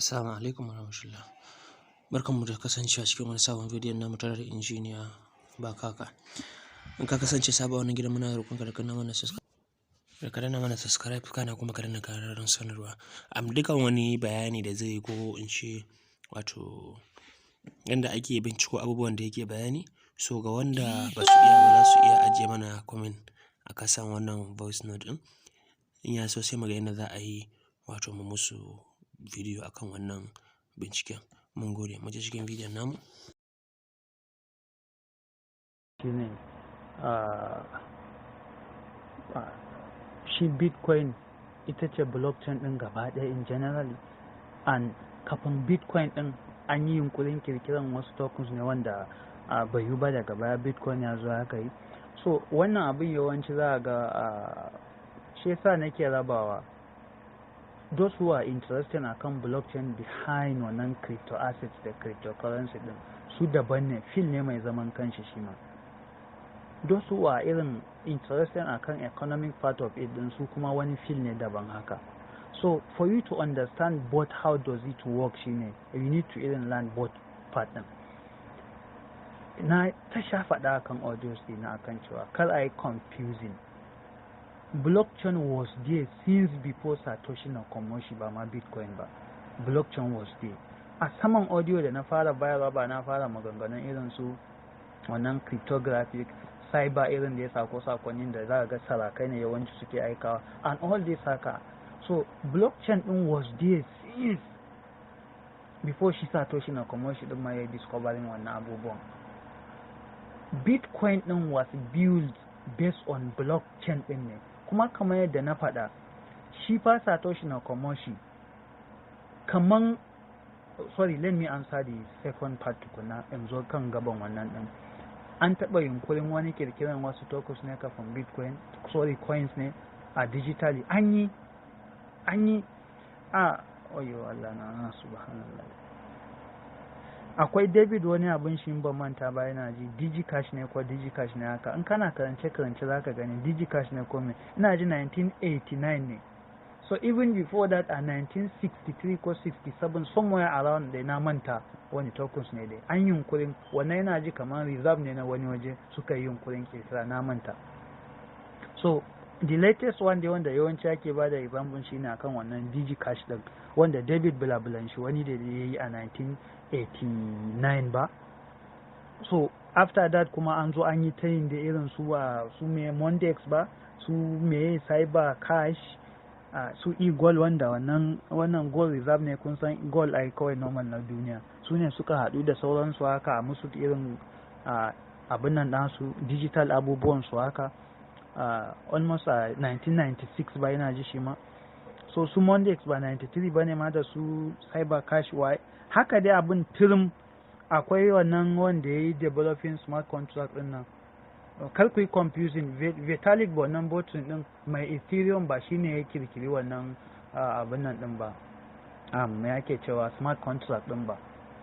Assalamu alaikum warahmatullah. Barkanmu da kasancewa cikin wani sabon bidiyon namu tare da injiniya bakaka. In ka kasance sabon wannan gidan muna roƙonka da ka danna mana subscribe kana kuma ka danna ƙararrawar sanarwa. Dukan wani bayani da zai yi ko in ce wato yanda ake binciko abubuwan da yake bayani. So ga wanda ba su iya ba za su iya ajiye mana comment a kasan wannan voice note ɗin. In ya so sai mu ga yadda za a yi wato mu musu bidiyo akan wannan binciken. Mun gode, mu je cikin bidiyon namu. Shine shi Bitcoin ita ce blockchain ɗin gaba ɗaya in generally, and kafin Bitcoin ɗin an yi yunkurin kirkiran wasu tokens ne wanda bai yi ba, daga baya Bitcoin ya zo haka yi. So wannan abin yawanci za a ga shi yasa nake rabawa those who are interested akan blockchain behind wannan crypto assets da cryptocurrency din, su daban ne, fil ne mai zaman kanshi shi ma. Those who are irin interested akan economic part of it din, su kuma wani fil ne daban haka. So for you to understand both how does it work shine you need to even learn both part din. Na ta sha faɗa akan audios ɗina akan cewa kar a yi confusing. Blockchain was there since before Satoshi Nakamoshi, ba ma Bitcoin ba. Blockchain was there. A saman audio da na fara bayarwa ba na fara maganganun irin su wannan cryptographic, cyber irin da ya sako sakonnin da za a ga sarakai ne yawanci suke aikawa, and all this haka. So blockchain din was there since before shi Satoshi Nakamoshi din ma ya discovering wannan abubuwan. Bitcoin din was built based on blockchain din ne. Kuma kamar yadda na faɗa, shi fa Satoshi Nakamoshi let me answer the second part tukuna in zo kan gaban wannan ɗin. An taɓa yunkurin wani kirkiran wasu tokens ne kafin Bitcoin, coins ne a digitally. An yi oyo Allah na subhanallah. Akwai David wani abin shi ban manta ba, yana ji digicash ne ko digicash ne haka. In kana karance zaka gani digicash ne ko me, ina ji 1989 ne. So even before that a 1963 ko 67 somewhere around da na manta wani tokens ne dai. An yi yunkurin wannan, yana ji kamar reserve ne na wani waje suka yi yunkurin kirkira, na manta. So the latest one dai wanda yawanci ake bada example shine akan wannan digicash din, wanda David Bulabulan shi wani da ya yi a 1989 ba. So after that kuma an zo an yi ta yin da irin su me Mondex ba, su me cyber cash, su e-gold wanda wannan gold reserve ne, kun san gold ai kawai normal na duniya, su ne suka haɗu da sauransu haka a musu irin abin nan nasu digital abubuwan su haka. Almost 1996 ba yana ji shi ma. So su Mondex ba 93 ba ne ma da su cyber cash why haka dai abin tirim. Akwai wannan wanda ya yi developing smart contract din nan, kar ku yi confusing. Vitalik wannan botun din mai Ethereum ba shine ya kirkiri wannan abin nan din ba, me yake cewa smart contract din ba,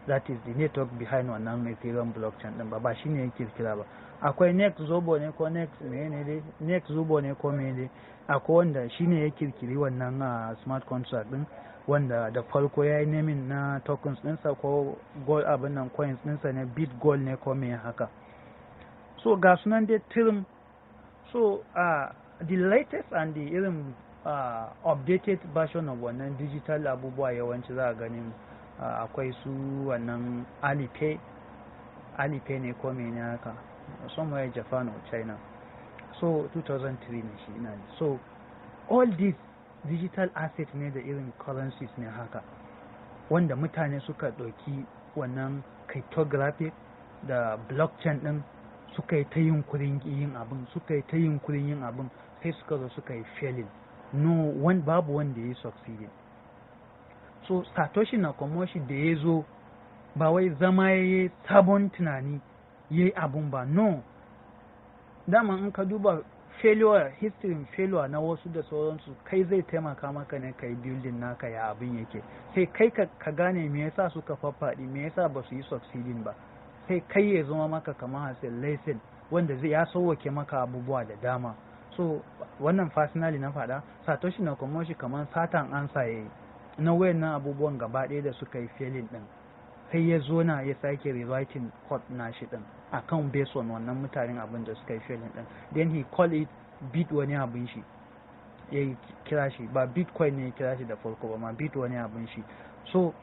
that is the network behind wannan Ethereum blockchain din ba shine ya kirkira ba. Akwai Next Zobo ne ko Next Zobo ne ko mene, akwai wanda shine ya kirkiri wannan smart contract din, wanda da farko ya yi naming na tokens ɗinsa ko gold abin nan coins ɗinsa ne Bitgold ne ko me haka. So ga sunan dai tirim. So the latest and the irin updated version of wannan digital abubuwa yawanci za a ganin akwai su wannan Alipay ne ko mene haka, somewhere Japan or China. So 2003 ne shi ina. So all these digital asset ne da irin currencies ne haka, wanda mutane suka ɗauki wannan cryptographic da blockchain ɗin suka yi ta yunkurin yin abin, sai suka zo suka yi failing. Babu wanda ya yi succeeding. So Satoshi Nakamoshi da ya zo ba wai zama ya yi sabon tunani ya yi abun ba, no. Dama in ka duba history failure na wasu da sauransu, kai zai taimaka maka ne kai building naka ya abin yake, sai kai ka gane me yasa suka faffaɗi, me yasa ba su yi succeeding ba, sai kai ya zama maka kamar hasil lesson wanda ya sauwake maka abubuwa da dama. So wannan personally na faɗa, Satoshi Nakamoshi kamar satan ansa yayi. na wayannan abubuwan gaba ɗaya da suka yi failing din, sai ya zo na ya sake rewriting code nashi din akan based on wannan mutanen abin da suka yi failing din, then he call it bit wani abin shi ya kira shi, ba bitcoin ne ya kira shi da farko ba ma, bit wani abin shi. So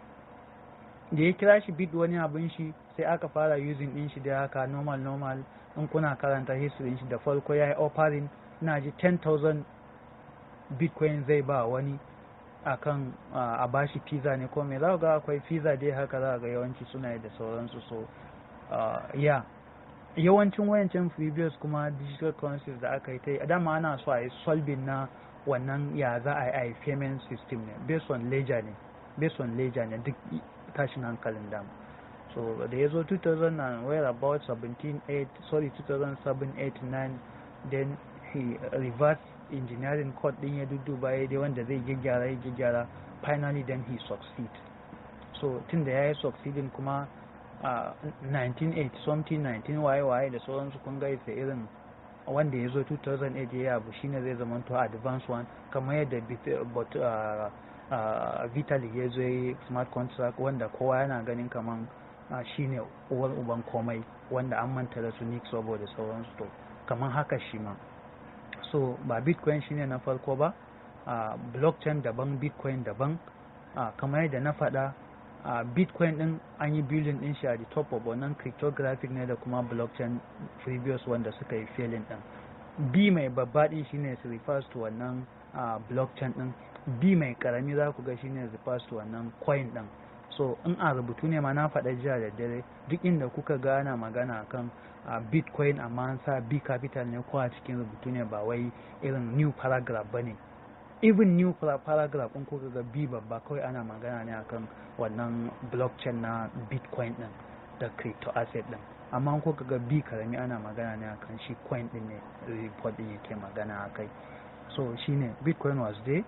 da ya kira shi bit wani abin shi, sai aka fara using din shi da haka normal in kuna karanta history shi da farko ya yi offering ina ji 10,000 bitcoin zai ba wani akan a bashi pizza ne ko me, za ga akwai pizza dai haka za ga yawanci suna yi da sauransu. So yawancin wayancin previous kuma digital currencies da aka yi ta yi dama ana so a yi solving na wannan ya za a yi payment system ne based on ledger ne duk tashin hankalin dama. So da ya zo 2000 and where about 2007, 8, 9, then he reversed engineering code din ya dudduba ya dai wanda zai gyaggyara finally then he succeed. So tun da ya yi succeeding kuma 1980 something 19 waye da sauransu kun ga isa irin wanda ya zo 2008 ya abu shine zai zama to advanced one, kamar yadda Vitalik ya zo yi smart contract wanda kowa yana ganin kaman shine uwar uban komai, wanda an manta da su Nick saboda sauransu. To kamar haka shi ma, so ba bitcoin shine na farko ba, blockchain daban bitcoin daban. Kamar yadda na faɗa, bitcoin din an yi building din shi a the top of wannan cryptographic ne da kuma blockchain previous wanda suka yi failing din. B mai babba din shine refers to wannan blockchain din, B mai karami za ku ga shine refers to wannan coin din. So in a rubutu ne ma na faɗa jiya da dare, duk inda kuka ga ana magana akan bitcoin amma an sa B capital ne ko a cikin rubutu ne, ba wai irin new paragraph bane. Even new paragraph in kuka ga B babba, kawai ana magana ne akan wannan blockchain na bitcoin din da crypto asset din, amma in kuka ga B karami ana magana ne akan shi coin din ne report din yake magana akai. So shine bitcoin was there,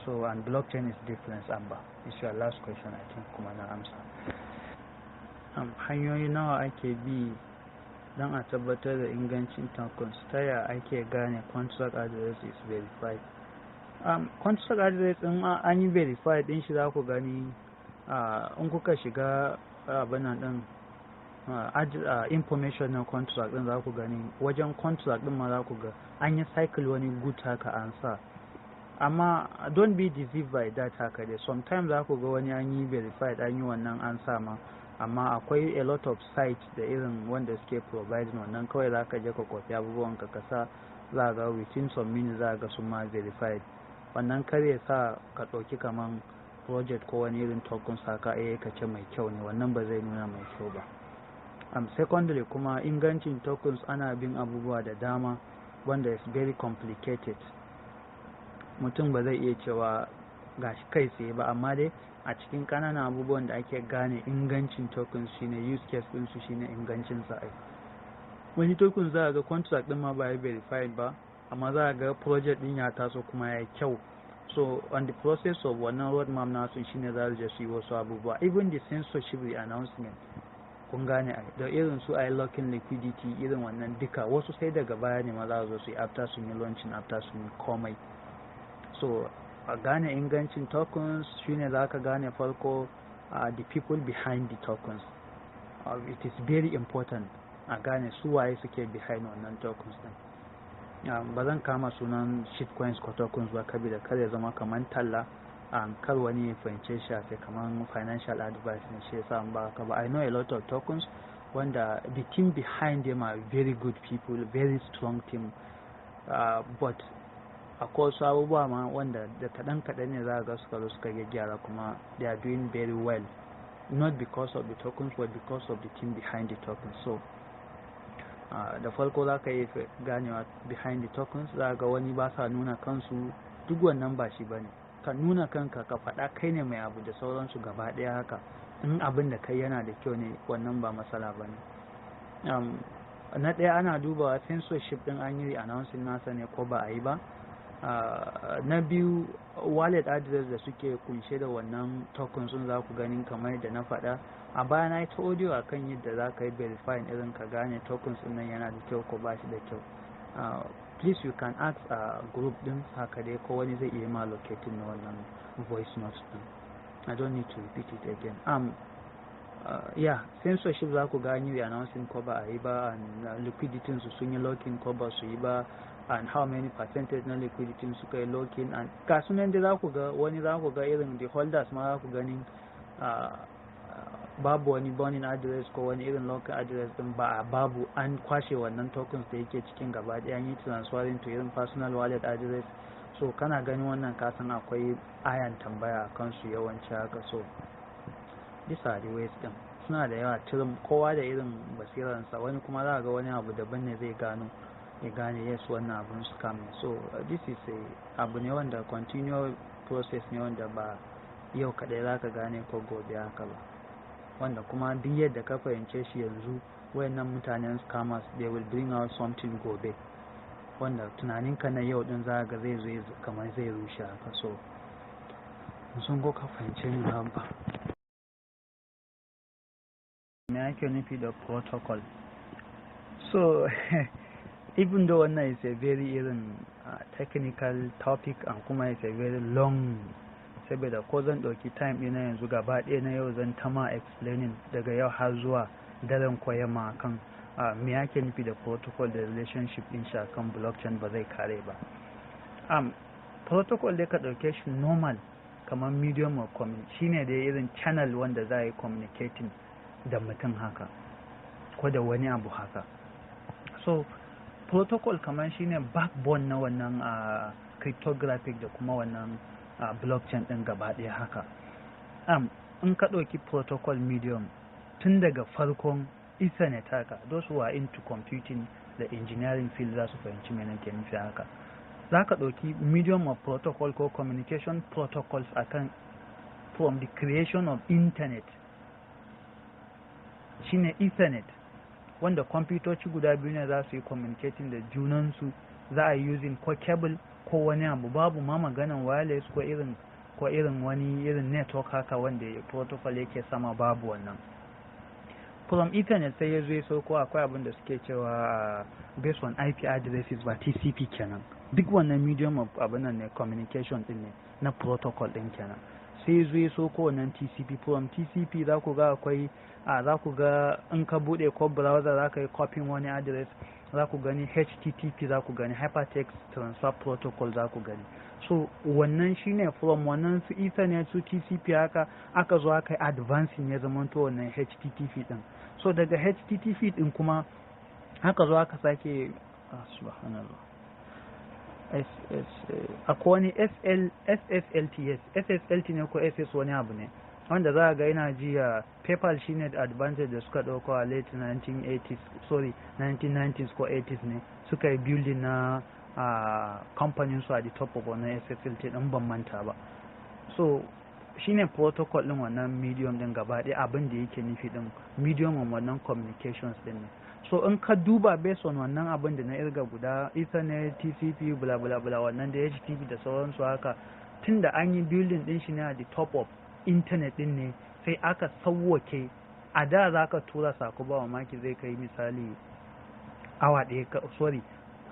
so and blockchain is different. Amba, it's your last question I think kuma na amsa. Hanyoyi nawa ake bi don a tabbatar da ingancin tokens? Ta ya ake gane contract address is verified? Contract address in an yi verified din shi za ku gani in kuka shiga abinan din information na contract din za ku gani wajen contract din ma za ku ga an yi cycle wani good haka an sa, amma don't be deceived by that haka dai. Sometimes za ku ga wani an yi verified an yi wannan an sa ma, amma akwai a lot of sites da irin wanda suke providing wannan, kawai za ka je ka copy abubuwan ka kasa, za ga within some minutes za ga sun ma verified. Wannan kare sa ka ɗauki kaman project ko wani irin tokens haka ka ce mai kyau ne, wannan ba zai nuna mai kyau ba. Secondly kuma ingancin tokens ana bin abubuwa da dama wanda is very complicated, mutum ba zai iya cewa gashi kai tsaye ba, amma dai a cikin kananan abubuwan da ake gane ingancin tokens shine use case din su shine ingancin sa. Wani tokens za a ga contract din ma ba ya verified ba, amma za a ga project din ya taso kuma ya kyau. So on the process of wannan roadmap nasu shine za su yi wasu abubuwa, even the censorship announcement kun gane da irin su ai locking liquidity irin wannan duka wasu sai daga baya ne ma za su yi after sun yi launching, after sun yi komai. So a gane ingancin tokens shine za ka gane farko the people behind the tokens. It is very important a gane su waye suke behind wannan tokens din. Ba zan kama sunan shitcoins ko tokens ba kabila kar ya zama kaman talla, kar wani ya fahimce shi a kaman financial advice ne shi yasa ba ka ba. I know a lot of tokens wanda the team behind them are very good people, very strong team, but akwai wasu abubuwa ma wanda da kaɗan ne za ga suka zo suka gyara kuma they are doing very well, not because of the tokens but because of the team behind the tokens. So da farko za ka yi ganewa behind the tokens, za ga wani ba sa nuna kansu, duk wannan ba shi bane. Ka nuna kanka, ka faɗa kai ne mai abu da sauransu gaba ɗaya haka, in abin da kai yana da kyau ne wannan ba matsala bane. Na ɗaya ana dubawa censorship din an yi announcing nasa ne ko ba a yi ba. Na biyu wallet address da suke kunshe da wannan tokens sun za ku ganin kamar da na faɗa a baya, na yi ta audio a kan yadda za ka yi verifying irin ka gane tokens din nan yana da kyau ko ba shi da kyau. please you can ask a group din haka dai ko wani zai iya ma locating na wannan voice notes din. I don't need to repeat it again. Yeah, censorship za ku ga an yi announcing ko ba a yi ba, and liquidity su sun yi locking ko ba su yi ba, and how many percentage na liquidity suka yi locking, and ga sunan da za ku ga wani za ku ga irin the holders ma za ku ganin babu wani burning address ko wani irin local address din ba babu, an kwashe wannan tokens da yake cikin gaba ɗaya an yi transferring to irin personal wallet address. So kana ganin wannan kasan akwai ayan tambaya a kansu yawanci haka. So these are the ways din suna da yawa, kowa da irin basiransa, wani kuma za ga wani abu daban ne zai gane yes wannan abun scam ne. So this is abu ne wanda continual process ne wanda ba yau kaɗai za ka gane ko gobe haka ba, wanda kuma duk yadda ka fahimce shi yanzu wayannan mutanen scammers they will bring out something gobe wanda tunaninka na yau din za ga zai zo kamar zai rushe haka. So sun go ka fahimce ni ba me ake nufi da protocol. So even though wannan is a very irin technical topic and kuma is a very long, saboda ko zan ɗauki time ɗina yanzu gaba ɗaya na yau zan tama explaining daga yau har zuwa daren koyama kan me ake nufi da protocol da relationship ɗin shi akan blockchain ba zai kare ba. Protocol dai ka ɗauke shi normal kamar medium of communication, shine dai irin channel wanda za a yi communicating da mutum haka ko da wani abu haka. So protocol kamar shine backbone na wannan cryptographic da kuma wannan blockchain din gaba ɗaya haka. In ka ɗauki protocol medium tun daga farkon ethernet haka, those who are into computing da engineering field za su fahimci me nake nufi haka. Za ka ɗauki medium of protocol ko communication protocols akan from the creation of internet shine ethernet, wanda kwamfutoci guda biyu ne za su yi communicating da junansu, za a yi using ko cable ko wani abu, babu ma maganan wireless ko irin wani irin network haka wanda protocol yake sama, babu wannan. From ethernet sai ya zo ya sauko akwai abin da suke cewa based on IP addresses ba TCP kenan, duk wannan medium of abin nan ne communication din ne na protocol din kenan. Sai zo ya sauko wannan TCP. From TCP za ku ga akwai za ku ga in ka bude ko browser za ka yi copying wani address, za ku gani HTTP, za ku gani hypertext transfer protocol za ku gani. So wannan shine from wannan su ethernet su TCP haka aka zo aka yi advancing ya zama to wannan HTTP din. So daga HTTP din kuma aka zo aka sake subhanallah akwai wani SSLT ne ko SS wani abu ne wanda za a ga yana ji PayPal shine da advantage da suka ɗauko a late 1990s ko 80s ne suka yi building na kamfanin su a the top of wannan SSLT din ban manta ba. So shine protocol din wannan medium din gaba ɗaya abin da yake nufi din medium wannan communications din ne. So in ka duba based on wannan abin da na irga guda Ethernet, TCP, bla bla bla wannan da HTTP da sauransu haka, tunda an yi building din shi ne a the top of internet din ne, sai aka sauwake a da za ka tura sako ba mamaki zai kai misali awa ɗaya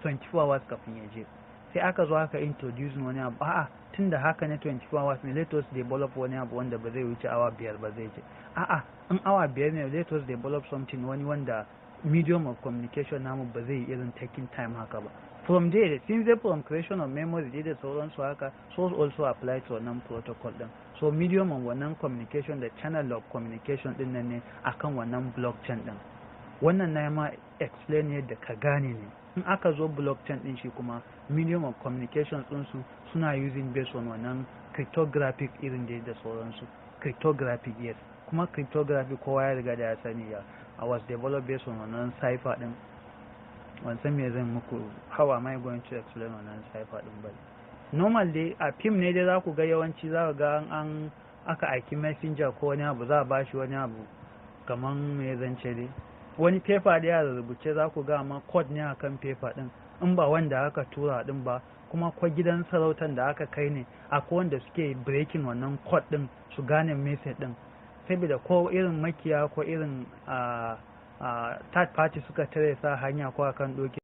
24 hours kafin ya je, sai aka zo aka introduce wani abu a'a tunda haka ne 24 hours ne, let us develop wani abu wanda ba zai wuce awa 5 ba zai je, a'a in awa 5 ne let us develop something wani wanda medium of communication namu ba zai irin taking time haka ba. From there, since the from creation of memory da sauransu haka, so also apply to wannan protocol din. So medium of wannan communication da channel of communication din nan ne akan wannan blockchain din. Wannan na ma explain yadda ka gane ne. In aka zo blockchain din shi kuma medium of communication din su suna using based on wannan cryptographic irin da sauransu. Cryptographic, yes. Kuma cryptography kowa ya riga da ya sani ya was developed based on wannan cipher din. Wancan me zan muku, how am I going to explain wannan cipher din ba. Normal dai a film ne dai za ku ga yawanci za ku ga an aka aiki messenger ko wani abu za a bashi wani abu kaman me zan ce dai wani paper da ya rubuce za ku ga amma code ne akan paper din, in ba wanda aka tura din ba, kuma ko gidan sarautan da aka kai ne akwai wanda suke breaking wannan code din su gane message din, saboda ko irin makiya ko irin third party suka tare sa hanya ko akan doki